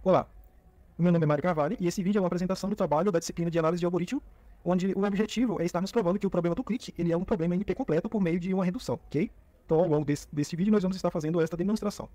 Olá, meu nome é Mário Carvalho e esse vídeo é uma apresentação do trabalho da disciplina de análise de algoritmo, onde o objetivo é estarmos provando que o problema do clique ele é um problema NP completo por meio de uma redução, ok? Então, ao longo desse vídeo, nós vamos estar fazendo esta demonstração.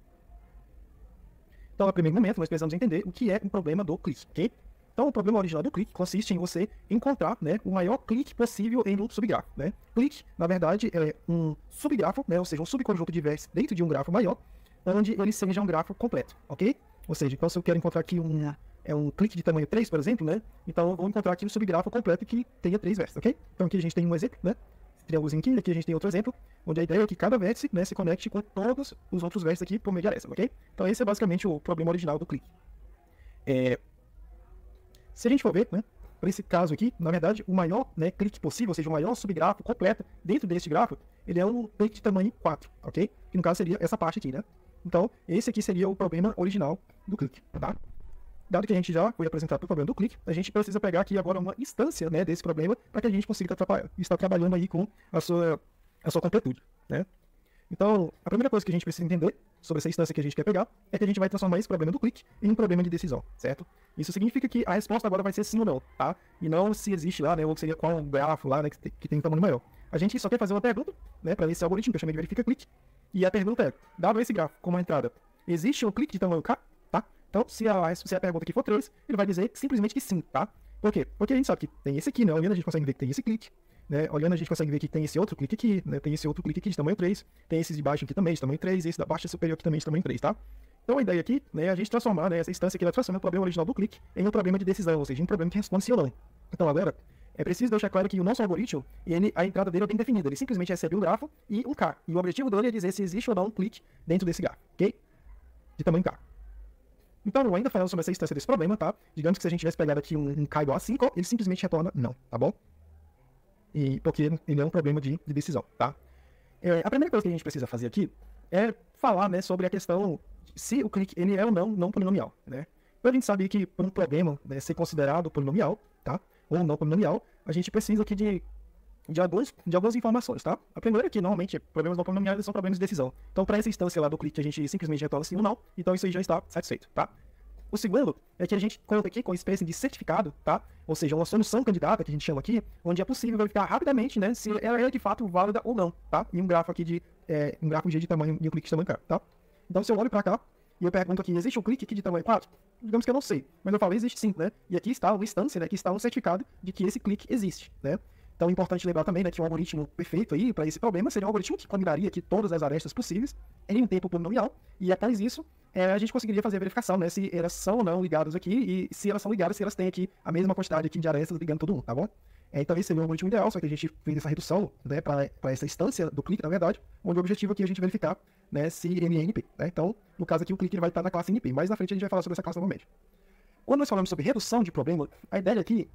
Então, no primeiro momento, nós precisamos entender o que é um problema do clique, ok? Então, o problema original do clique consiste em você encontrar, né, o maior clique possível em um subgrafo, né? Clique, na verdade, é um subgrafo, né, ou seja, um subconjunto de vértices dentro de um grafo maior, onde ele seja um grafo completo, ok? Ou seja, então se eu quero encontrar aqui um clique de tamanho 3, por exemplo, né? Então eu vou encontrar aqui um subgrafo completo que tenha 3 vértices, ok? Então aqui a gente tem um exemplo, né? Esse triângulozinho aqui, aqui a gente tem outro exemplo, onde a ideia é que cada vértice, né, se conecte com todos os outros vértices aqui por meio de arestas, ok? Então esse é basicamente o problema original do clique. Se a gente for ver, né, para esse caso aqui, na verdade, o maior, né, clique possível, ou seja, o maior subgrafo completo dentro desse grafo, ele é um clique de tamanho 4, ok? Que no caso seria essa parte aqui, né? Então, esse aqui seria o problema original do clique, tá? Dado que a gente já foi apresentado o problema do clique, a gente precisa pegar aqui agora uma instância, né, desse problema para que a gente consiga estar trabalhando aí com a sua completude, né? Então, a primeira coisa que a gente precisa entender sobre essa instância que a gente quer pegar é que a gente vai transformar esse problema do clique em um problema de decisão, certo? Isso significa que a resposta agora vai ser sim ou não, tá? E não se existe lá, né, ou seria qual grafo lá, né, que tem um tamanho maior. A gente só quer fazer uma pergunta, né, para esse algoritmo que eu chamei de verifica clique. E a pergunta é, dado esse grafo como entrada, existe um clique de tamanho K? Tá? Então, se a pergunta aqui for 3, ele vai dizer simplesmente que sim, tá? Por quê? Porque a gente sabe que tem esse aqui, né? Olhando a gente consegue ver que tem esse clique, né? Olhando a gente consegue ver que tem esse outro clique aqui, né? Tem esse outro clique aqui de tamanho 3, tem esse de baixo aqui também de tamanho 3, e esse da baixa superior aqui também de tamanho 3, tá? Então a ideia aqui, né, é a gente transformar, né, essa instância aqui, ela transforma o problema original do clique em um problema de decisão, ou seja, um problema que responde sim ou não. Então agora, é preciso deixar claro que o nosso algoritmo, a entrada dele é bem definida, ele simplesmente recebe um grafo e um K, e o objetivo dele é dizer se existe ou não um clique dentro desse grafo, ok? De tamanho K. Então, ainda falando sobre essa instância desse problema, tá? Digamos que se a gente tivesse pegado aqui um K igual a 5, ele simplesmente retorna não, tá bom? E porque ele é um problema de decisão, tá? A primeira coisa que a gente precisa fazer aqui é falar, né, sobre a questão se o clique ele é ou não polinomial, né? Então a gente sabe que para um problema, né, ser considerado polinomial, tá? Ou não polinomial, a gente precisa aqui de algumas informações, tá? A primeira é que, normalmente, problemas não polinomiais são problemas de decisão. Então, para essa instância lá do clique, a gente simplesmente retorna sim ou não, então isso aí já está satisfeito, tá? O segundo é que a gente conta aqui com uma espécie de certificado, tá? Ou seja, uma solução candidata, que a gente chama aqui, onde é possível verificar rapidamente, né, se ela é de fato válida ou não, tá? Em um grafo aqui um grafo G de tamanho, e um clique de tamanho K, tá? Então, se eu olho para cá, e eu pergunto aqui, existe um clique aqui de tamanho 4? Digamos que eu não sei, mas eu falei, existe sim, né? E aqui está uma instância, né? Aqui está um certificado de que esse clique existe, né? Então é importante lembrar também, né, que um algoritmo perfeito aí para esse problema seria um algoritmo que combinaria aqui todas as arestas possíveis em um tempo polinomial, e após isso, a gente conseguiria fazer a verificação, né, se elas são ou não ligadas aqui, e se elas são ligadas, se elas têm aqui a mesma quantidade aqui de arestas ligando todo mundo, tá bom? Então esse seria o algoritmo ideal, só que a gente fez essa redução, né, para essa instância do clique, na verdade, onde o objetivo aqui é a gente verificar, né, se ele é NP, né? Então, no caso aqui, o clique ele vai estar na classe NP, mais na frente a gente vai falar sobre essa classe novamente. Quando nós falamos sobre redução de problema, a ideia aqui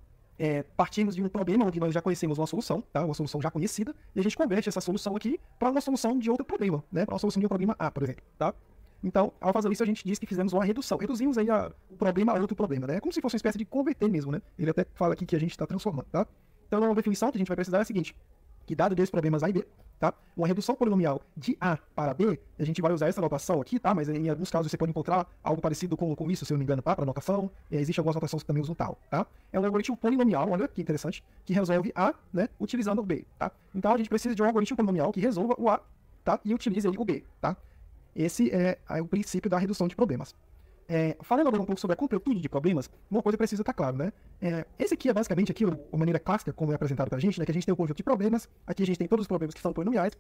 partimos de um problema onde nós já conhecemos uma solução, tá? Uma solução já conhecida, e a gente converte essa solução aqui para uma solução de outro problema, né? Para uma solução de um problema A, por exemplo, tá? Então, ao fazer isso, a gente diz que fizemos uma redução. Reduzimos aí o problema a outro problema, né? É como se fosse uma espécie de converter mesmo, né? Ele até fala aqui que a gente está transformando, tá? Então, a definição que a gente vai precisar é a seguinte, que dado dois problemas A e B, tá? Uma redução polinomial de A para B, a gente vai usar essa notação aqui, tá? Mas em alguns casos você pode encontrar algo parecido com isso, se eu não me engano, tá? Para notação, existem algumas notações que também usam tal, tá? É um algoritmo polinomial, olha que interessante, que resolve A, né? Utilizando o B, tá? Então a gente precisa de um algoritmo polinomial que resolva o A, tá? E utilize ali o B, tá? Esse é o princípio da redução de problemas. Falando agora um pouco sobre a completude de problemas, uma coisa precisa estar claro, né? Esse aqui é basicamente aqui a maneira clássica, como é apresentado pra gente, né? Que a gente tem um conjunto de problemas, aqui a gente tem todos os problemas que são polinomiais,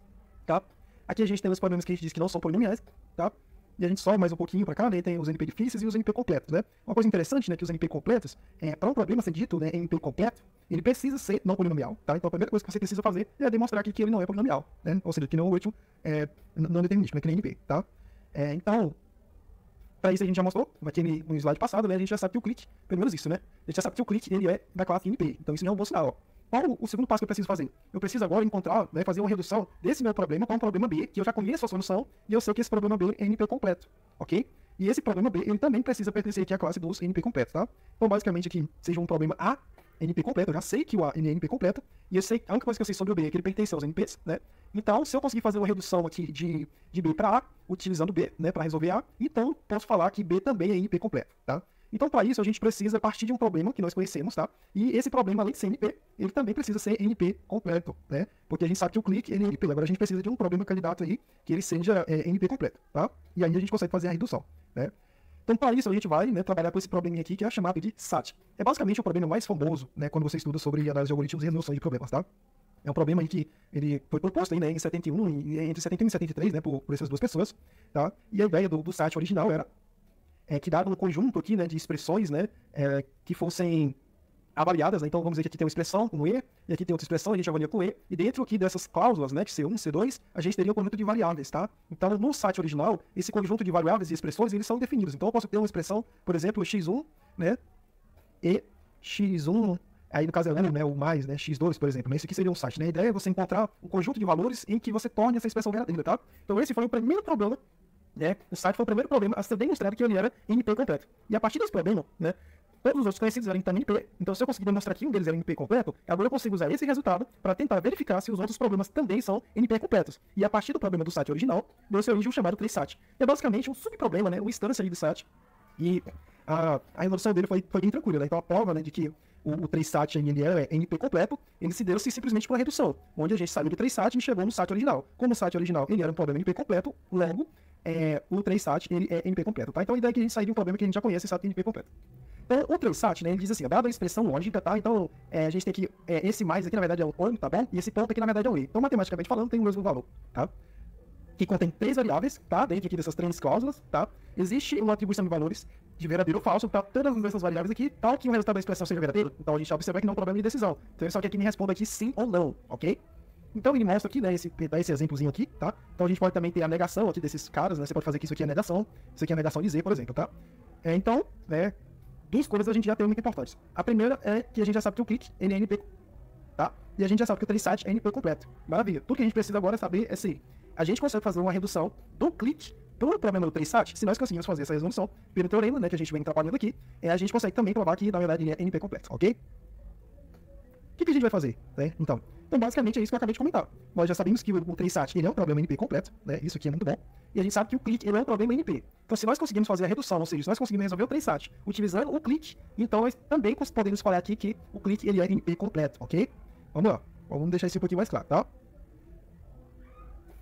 tá? Aqui a gente tem os problemas que a gente diz que não são polinomiais, tá? E a gente sobe mais um pouquinho pra cá, né? Tem os NP difíceis e os NP completos, né? Uma coisa interessante, né? Que os NP completos, para um problema ser dito, né? NP completo, ele precisa ser não polinomial, tá? Então a primeira coisa que você precisa fazer é demonstrar que ele não é polinomial, né? Ou seja, que não é um algoritmo não determinístico, né? Que nem NP, tá? Então, para isso a gente já mostrou, aqui no slide passado, né, a gente já sabe que o clique, pelo menos isso, né? A gente já sabe que o clique ele é da classe NP, então isso não é um bom sinal. Qual o segundo passo que eu preciso fazer? Eu preciso agora encontrar, né, fazer uma redução desse meu problema com um problema B, que eu já conheço a solução, e eu sei que esse problema B é NP completo, ok? E esse problema B, ele também precisa pertencer aqui à classe dos NP completos, tá? Então basicamente aqui, seja um problema A, NP completo, eu já sei que o A ele é NP completo, e eu sei, a única coisa que eu sei sobre o B é que ele pertence aos NPs, né? Então, se eu conseguir fazer uma redução aqui de B para A, utilizando B, né, para resolver A, então posso falar que B também é NP completo, tá? Então, para isso, a gente precisa partir de um problema que nós conhecemos, tá? E esse problema, além de ser NP, ele também precisa ser NP completo, né? Porque a gente sabe que o clique ele é NP. Agora a gente precisa de um problema candidato aí que ele seja NP completo, tá? E aí a gente consegue fazer a redução, né? Então, para isso, a gente vai, né, trabalhar com esse probleminha aqui, que é chamado de SAT. É basicamente o problema mais famoso, né, quando você estuda sobre análise de algoritmos e resolução de problemas, tá? É um problema aí que ele foi proposto aí, né, em 71, entre 71 e 73, né, por essas duas pessoas, tá? E a ideia do SAT original era que dado um conjunto aqui, né, de expressões, né, que fossem avaliadas, né? Então vamos dizer que aqui tem uma expressão com E, e aqui tem outra expressão, a gente avalia com E, e dentro aqui dessas cláusulas, né, de C1, C2, a gente teria um conjunto de variáveis, tá? Então no SAT original, esse conjunto de variáveis e expressões, eles são definidos. Então eu posso ter uma expressão, por exemplo, x1, né, e x1, aí no caso é o, né, o mais, né, x2, por exemplo, né? Isso aqui seria um SAT, né? A ideia é você encontrar um conjunto de valores em que você torne essa expressão verdadeira, tá? Então esse foi o primeiro problema, né? O SAT foi o primeiro problema a ser demonstrado que ele era NP completo. E a partir desse problema, né, todos os outros conhecidos eram também NP. Então, se eu conseguir demonstrar que um deles era NP completo, agora eu consigo usar esse resultado para tentar verificar se os outros problemas também são NP completos. E a partir do problema do SAT original, deu-se origem o chamado 3SAT. É basicamente um subproblema, né, uma instância ali do SAT. E a resolução dele foi bem tranquila, né? Então, a prova, né, de que o 3SAT ele é NP completo, ele se deu-se simplesmente pela redução, onde a gente saiu do 3SAT e chegou no SAT original. Como o SAT original ele era um problema NP completo, logo, o 3SAT ele é NP completo, tá? Então, a ideia é que a gente sair de um problema que a gente já conhece, SAT NP completo. Então, o 3SAT, né, ele diz assim, dada a expressão lógica, tá? Então, a gente tem aqui, esse mais aqui, na verdade, é um ON, tá bom? E esse ponto aqui, na verdade, é um E. Então, matematicamente falando, tem o mesmo valor, tá? Que contém 3 variáveis, tá? Dentro aqui dessas 3 cláusulas, tá? Existe uma atribuição de valores de verdadeiro ou falso para todas essas variáveis aqui, tal que o resultado da expressão seja verdadeiro. Então, a gente já observa que não é um problema de decisão. Então, ele só quer que me responda aqui sim ou não, ok? Então, ele mostra aqui, né, dá esse exemplozinho aqui, tá? Então, a gente pode também ter a negação aqui desses caras, né? Você pode fazer que isso aqui é negação, isso aqui é negação de Z, por exemplo, tá? Então, né, duas coisas a gente já tem muito importantes. A primeira é que a gente já sabe que o clique ele é NP, tá? E a gente já sabe que o 3SAT é NP completo. Maravilha. Tudo que a gente precisa agora saber é se a gente consegue fazer uma redução do clique pelo problema do 3SAT. Se nós conseguimos fazer essa resolução pelo teorema, né, que a gente vem trabalhando aqui, a gente consegue também provar que, na verdade, ele é NP completo, ok? O que a gente vai fazer, né? Então, basicamente é isso que eu acabei de comentar. Nós já sabemos que o 3SAT ele é um problema NP completo, né? Isso aqui é muito bom. E a gente sabe que o clique ele é um problema NP. Então, se nós conseguimos fazer a redução, ou seja, se nós conseguimos resolver o 3SAT utilizando o clique, então nós também podemos falar aqui que o clique ele é NP completo, ok? Vamos lá. Vamos deixar isso um pouquinho mais claro, tá?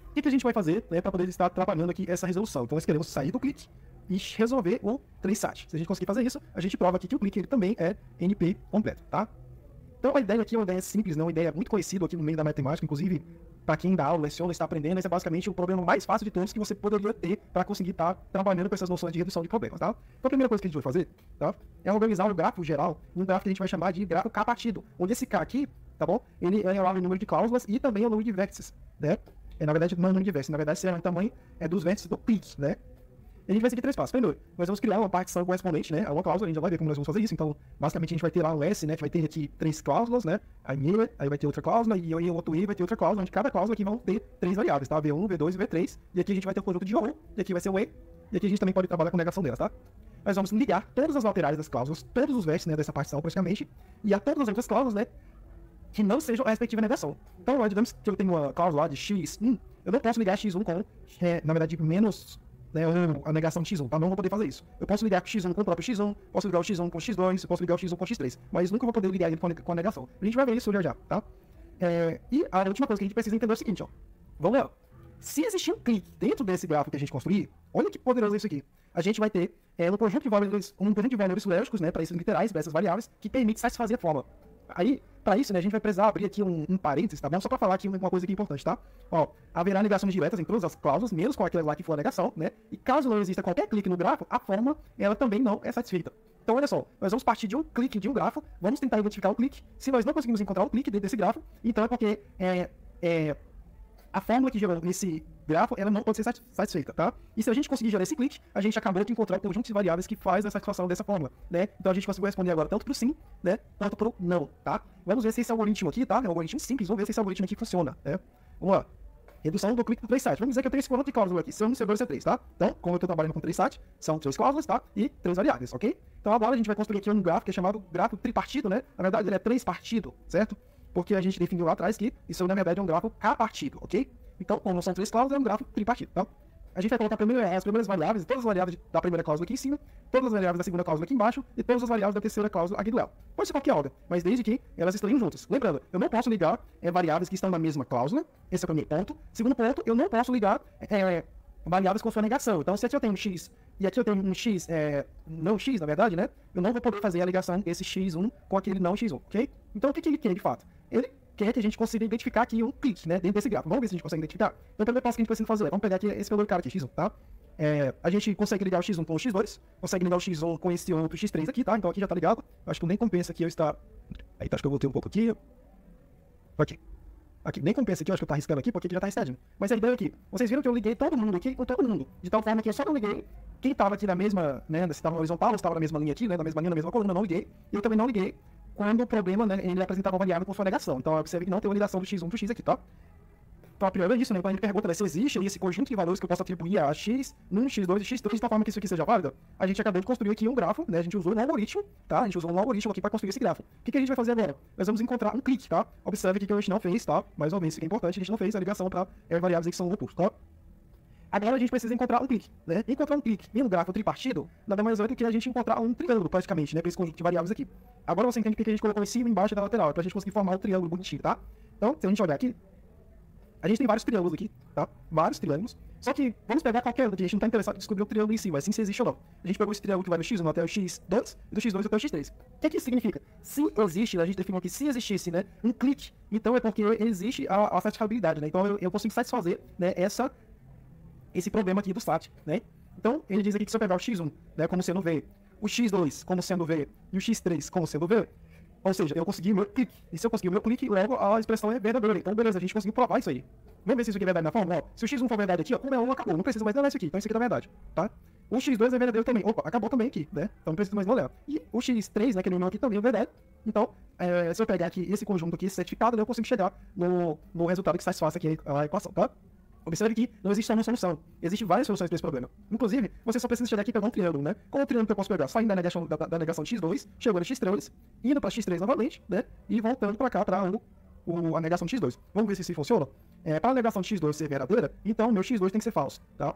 O que a gente vai fazer, né, para poder estar trabalhando aqui essa resolução? Então, nós queremos sair do clique e resolver o 3SAT. Se a gente conseguir fazer isso, a gente prova aqui que o clique ele também é NP completo, tá? Então, a ideia aqui é uma ideia simples, não uma ideia muito conhecida aqui no meio da matemática, inclusive, para quem dá aula, leciona, está aprendendo, esse é basicamente o problema mais fácil de todos que você poderia ter para conseguir estar trabalhando com essas noções de redução de problemas, tá? Então, a primeira coisa que a gente vai fazer, tá, é organizar o gráfico geral, um gráfico que a gente vai chamar de gráfico K partido, onde esse K aqui, tá bom? Ele é o número de cláusulas e também é o número de vértices, né? Na verdade, não é o número de vértices, na verdade, esse é o tamanho dos vértices do clique, né? E a gente vai seguir 3 passos. Primeiro, nós vamos criar uma partição correspondente, né, a uma cláusula, a gente já vai ver como nós vamos fazer isso. Então, basicamente, a gente vai ter lá um S, né, que vai ter aqui 3 cláusulas, né, aí vai ter outra cláusula, e o outro E vai ter outra cláusula, onde cada cláusula aqui vão ter 3 variáveis, tá? V1, V2 e V3. E aqui a gente vai ter o conjunto de O1, e aqui vai ser o E, e aqui a gente também pode trabalhar com negação delas, tá? Nós vamos ligar todas as laterais das cláusulas, todos os vértices, né, dessa partição, praticamente, e a todas as outras cláusulas, né, que não sejam a respectiva negação. Então, digamos que eu tenho uma cláusula lá de X, eu não posso ligar X1 com, na verdade, menos, né, a negação de X1, tá? Não vou poder fazer isso. Eu posso ligar X1 com o próprio X1, posso ligar o X1 com o X2, eu posso ligar o X1 com o X3, mas nunca vou poder ligar ele com a negação. A gente vai ver isso já, tá? E a última coisa que a gente precisa entender é o seguinte, ó. Vamos lá. Se existir um clique dentro desse gráfico que a gente construir, olha que poderoso isso aqui. A gente vai ter um conjunto de valores lógicos, né, para esses literais, para essas variáveis, que permite satisfazer a forma. Aí, para isso, né, a gente vai precisar abrir aqui um parênteses, tá bom? Só para falar aqui uma coisa aqui importante, tá? Ó, haverá negações diretas em todas as cláusulas, menos com aquela lá que for a negação, né? E caso não exista qualquer clique no grafo, a forma, ela também não é satisfeita. Então, olha só, nós vamos partir de um clique de um grafo, vamos tentar identificar o clique. Se nós não conseguimos encontrar o clique dentro desse grafo, então é porque a fórmula que gerou esse grafo, ela não pode ser satisfeita, tá? E se a gente conseguir gerar esse clique, a gente acabou de encontrar o conjunto de variáveis que faz a satisfação dessa fórmula, né? Então a gente conseguiu responder agora tanto pro sim, né? Quanto pro não, tá? Vamos ver se esse algoritmo aqui, tá? É um algoritmo simples, vamos ver se esse algoritmo aqui funciona, né? Vamos lá. redução do clique do 3 sites. Vamos dizer que eu tenho esse conjunto de cláusulas aqui, C1, C2 e C3, tá? Então, como eu estou trabalhando com 3 sites, são 3 cláusulas, tá? E 3 variáveis, ok? Então agora a gente vai construir aqui um gráfico que é chamado gráfico tripartido, né? Na verdade ele é 3 partido, certo? Porque a gente definiu lá atrás que isso na verdade é um gráfico K-partido, ok? Então, como são 3 cláusulas, é um gráfico tripartido, tá? A gente vai colocar as primeiras variáveis, todas as variáveis da primeira cláusula aqui em cima, todas as variáveis da segunda cláusula aqui embaixo e todas as variáveis da terceira cláusula aqui do L. Pode ser qualquer ordem, mas desde que elas estejam juntas. Lembrando, eu não posso ligar variáveis que estão na mesma cláusula, esse é o primeiro ponto. Segundo ponto, eu não posso ligar variáveis com sua negação. Então, se aqui eu tenho um x e aqui eu tenho um x, não x, na verdade, né? Eu não vou poder fazer a ligação desse x1 com aquele não x1, ok? Então, o que ele quer, de fato? Ele quer que a gente consiga identificar aqui um clique, né, dentro desse gráfico. Vamos ver se a gente consegue identificar. Então, o primeiro passo que a gente precisa fazer, vamos pegar aqui esse primeiro cara aqui, x1, tá? A gente consegue ligar o x1 com o x2, consegue ligar o x1 com esse outro x3 aqui, tá? Então aqui já tá ligado. Acho que nem compensa aqui eu estar... Aí, tá, acho que eu voltei um pouco aqui. Aqui, nem compensa aqui, eu acho que eu tô arriscando aqui, porque aqui já tá arriscadinho. Mas a ideia aqui, vocês viram que eu liguei todo mundo aqui com todo mundo. De tal forma que eu só não liguei quem tava aqui na mesma, né, se tava na horizontal, ou se tava na mesma linha aqui, né, na mesma linha, na mesma coluna, eu não liguei. E eu também não liguei quando o problema, né, ele apresentava uma variável com sua negação. Então, observe que não tem uma ligação do x1 pro x aqui, tá? Então, a primeira é isso, né? Quando a gente pergunta, né, se existe esse conjunto de valores que eu posso atribuir a x, num x2 e x3, de tal forma que isso aqui seja válido, a gente acabou de construir aqui um grafo, né? A gente usou um algoritmo, tá? A gente usou um algoritmo aqui para construir esse grafo. O que a gente vai fazer agora? Nós vamos encontrar um clique, tá? Observe aqui que a gente não fez, tá? Mais uma vez, isso aqui é importante, a gente não fez a ligação para variáveis que são opostos, tá? Agora a gente precisa encontrar um clique, né? Encontrar um clique em um gráfico tripartido, nada mais é do que a gente encontrar um triângulo, praticamente, né? Para esse conjunto de variáveis aqui. Agora você entende porque a gente colocou em cima e embaixo da lateral, para a gente conseguir formar um triângulo bonitinho, tá? Então, se a gente olhar aqui, a gente tem vários triângulos aqui, tá? Vários triângulos. Só que vamos pegar qualquer um, a gente não está interessado em descobrir o triângulo em si, mas sim se existe ou não. A gente pegou esse triângulo que vai do x1 até o x2, e do x2 até o x3. O que isso significa? Se existe, a gente definiu que se existisse, né, um clique, então é porque existe a satisfabilidade, né? Então eu consigo satisfazer, né, esse problema aqui do SAT, né? Então ele diz aqui que se eu pegar o x1, né, como sendo V, o x2 como sendo V e o x3 como sendo V, ou seja, eu consegui o meu clique. E se eu conseguir o meu clique, logo a expressão é verdadeira. Então, beleza, a gente conseguiu provar isso aí. Vamos ver se isso aqui é verdade na fórmula? Se o x1 for verdade aqui, ó, como é 1, acabou. Não precisa mais olhar isso aqui. Então, isso aqui tá verdade, tá? O x2 é verdadeiro também. Opa, acabou também aqui, né? Então, não precisa mais olhar. E o x3, né, que é o meu aqui, também é verdade. Então, se eu pegar aqui esse conjunto aqui, esse certificado, eu consigo chegar no resultado que satisfaça aqui a equação, tá? Observe que não existe só uma solução. Existem várias soluções para esse problema. Inclusive, você só precisa chegar aqui e pegar um triângulo, né? Qual é o triângulo que eu posso pegar? Saindo da negação de x2, chegando a x3, indo para x3 novamente, né? E voltando para cá, para a negação de x2. Vamos ver se isso funciona? Para a negação de x2 ser verdadeira, então meu x2 tem que ser falso, tá?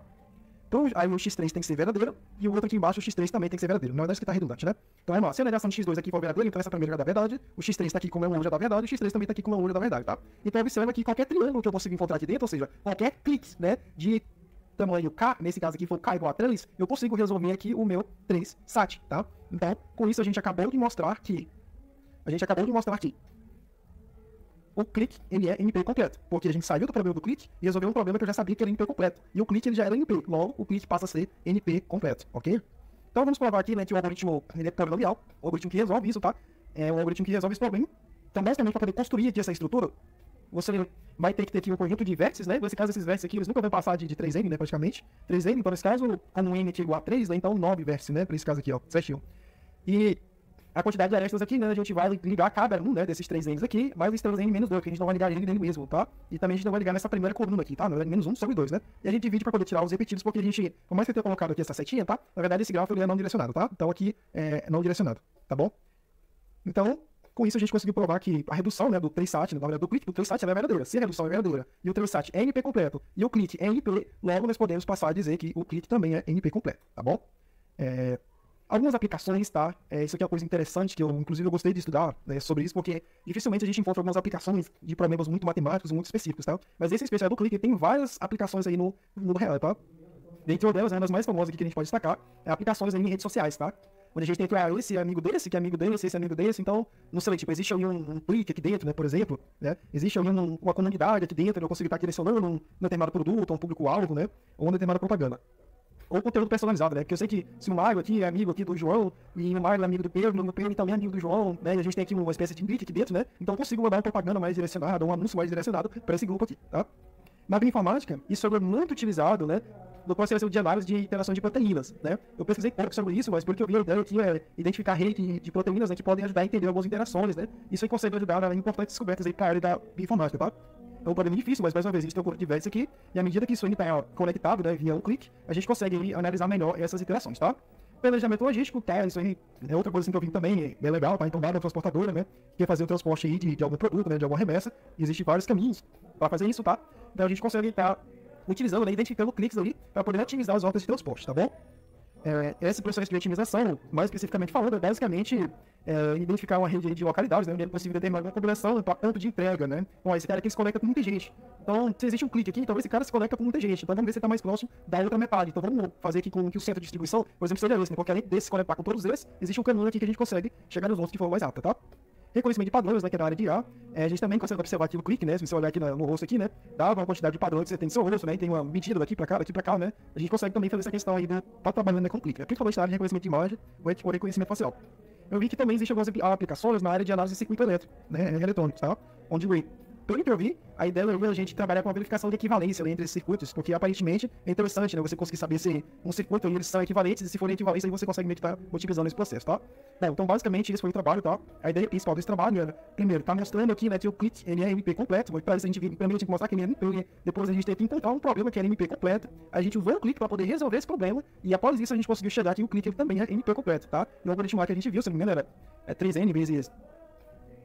Então, aí o x3 tem que ser verdadeiro, e o outro aqui embaixo, o x3 também tem que ser verdadeiro. Na verdade, isso aqui tá redundante, né? Então, vamos lá. Se a negação de x2 aqui for verdadeira, então essa primeira já dá verdade, o x3 tá aqui como é 1 já dá verdade, o x3 também tá aqui como é 1 já dá verdade, tá? Então, observa aqui qualquer triângulo que eu consigo encontrar aqui dentro, ou seja, qualquer clique, né, de tamanho K, nesse caso aqui for K igual a 3, eu consigo resolver aqui o meu 3 SAT, tá? Então, com isso a gente acabou de mostrar que o clique, ele é NP completo, porque a gente saiu do problema do clique e resolveu um problema que eu já sabia que era NP completo. E o clique, ele já era NP, logo o clique passa a ser NP completo, ok? Então vamos provar aqui, né, que o algoritmo, ele é polinomial, o algoritmo que resolve isso, tá? É um algoritmo que resolve esse problema. Então, basicamente, para poder construir aqui essa estrutura, você vai ter que ter aqui um conjunto de vértices, né? Nesse caso, esses vértices aqui, eles nunca vão passar de 3n, né, praticamente. 3n, então nesse caso, como n aqui é igual a 3, né, então 9 vértices, né, para esse caso aqui, ó, certinho. E a quantidade de arestas aqui, né, a gente vai ligar cada um, né, desses 3n's aqui, mais os 3n menos 2, que a gente não vai ligar ele nele mesmo, tá? E também a gente não vai ligar nessa primeira coluna aqui, tá? Na verdade, menos 1 sobre 2, né? E a gente divide para poder tirar os repetidos, porque a gente, por mais que eu tenha colocado aqui essa setinha, tá? Na verdade, esse gráfico ele é não direcionado, tá? Então aqui é não direcionado, tá bom? Então, com isso a gente conseguiu provar que a redução, né, do 3SAT, na verdade, do clique do 3SAT ela é verdadeira. Se a redução é verdadeira e o 3SAT é NP completo e o clique é NP, logo nós podemos passar a dizer que o clique também é NP completo, tá bom? Algumas aplicações, tá? Isso aqui é uma coisa interessante que inclusive, eu gostei de estudar, né, sobre isso, porque dificilmente a gente encontra algumas aplicações de problemas muito matemáticos, muito específicos, tá? Mas esse especial do clique tem várias aplicações aí no mundo real, tá? Dentre delas, né, das mais famosas aqui que a gente pode destacar, é aplicações aí em redes sociais, tá? Onde a gente tem que esse amigo desse, que é amigo desse, esse é amigo desse, então, não sei, tipo, existe ali um clique aqui dentro, né, por exemplo, né? Existe ali uma comunidade aqui dentro, eu consigo estar direcionando um determinado produto, um público-alvo, né? Ou uma determinada propaganda. Ou conteúdo personalizado, né? Porque eu sei que se o Mário aqui é amigo aqui do João, e o Mário é amigo do Pedro, o Pedro também é amigo do João, né? E a gente tem aqui uma espécie de link aqui dentro, né? Então eu consigo mandar uma propaganda mais direcionada, um anúncio mais direcionado para esse grupo aqui, tá? Na bioinformática, isso é muito utilizado, né? No processo de análise de interação de proteínas, né? Eu pesquisei pouco sobre isso, mas pelo que eu vi, a ideia aqui é identificar rede de proteínas, né, que podem ajudar a entender algumas interações, né? Isso aí consegue ajudar a importantes descobertas aí para a área da bioinformática, tá? é um problema difícil, mas mais uma vez a gente tem um corpo de vértice aqui, e à medida que isso ainda está conectado, né, via um clique, a gente consegue aí analisar melhor essas interações, tá? Planejamento logístico, isso aí é outra coisa assim que eu vi também, é legal, tá? Então, dada a transportadora, né, quer fazer o transporte aí de algum produto, né, de alguma remessa, existem vários caminhos para fazer isso, tá? Então a gente consegue estar utilizando, né, identificando cliques ali para poder otimizar as rotas de transporte, tá bom? Esse processo de otimização, mais especificamente falando, é basicamente identificar uma rede de localidades, né, onde é possível determinar uma combinação tanto de entrega, né? Bom, esse cara aqui se conecta com muita gente. Então, se existe um clique aqui, então esse cara se conecta com muita gente. Então, vamos ver se ele está mais próximo da outra metade. Então, vamos fazer aqui com que o centro de distribuição, por exemplo, seja esse, né? Porque além desse se conectar com todos eles, existe um caminho aqui que a gente consegue chegar nos outros que for mais rápido, tá? Reconhecimento de padrões, né, que é na área de IA. A gente também consegue observar aqui o clique, né? Se você olhar aqui no rosto aqui, né? Dá uma quantidade de padrões que você tem no seu rosto, né? E tem uma medida daqui pra cá, né? A gente consegue também fazer essa questão aí, né? Tá trabalhando, né, com clique, né? Principalmente na área de reconhecimento de imagem ou reconhecimento facial. Eu vi que também existem algumas aplicações na área de análise de circuito elétrico, né? Eletrônico, tá? Onde, pelo que eu vi, a ideia é a gente trabalhar com a verificação de equivalência, né, entre esses circuitos, porque aparentemente é interessante, né, você conseguir saber se um circuito e eles são equivalentes, e se forem equivalentes, aí você consegue meio que estar otimizando esse processo, tá? Bom, então basicamente esse foi o trabalho, tá? A ideia principal desse trabalho é, primeiro, tá mostrando aqui, né, que o clique, ele é MP completo, para isso a gente primeiro tinha que mostrar que ele é MP, depois a gente tem que encontrar um problema que é MP completo, a gente usou o clique para poder resolver esse problema, e após isso a gente conseguiu chegar aqui, o clique ele também é MP completo, tá? E o algoritmo lá que a gente viu, se não me engano, era 3n vezes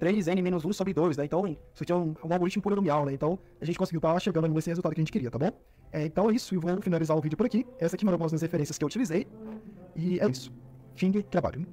3n menos 1 sobre 2, né? Então, isso aqui é um algoritmo polinomial, né? Então, a gente conseguiu estar chegando nesse resultado que a gente queria, tá bom? Então é isso, eu vou finalizar o vídeo por aqui. Essa aqui foram algumas das referências que eu utilizei. E é isso. Fim de trabalho.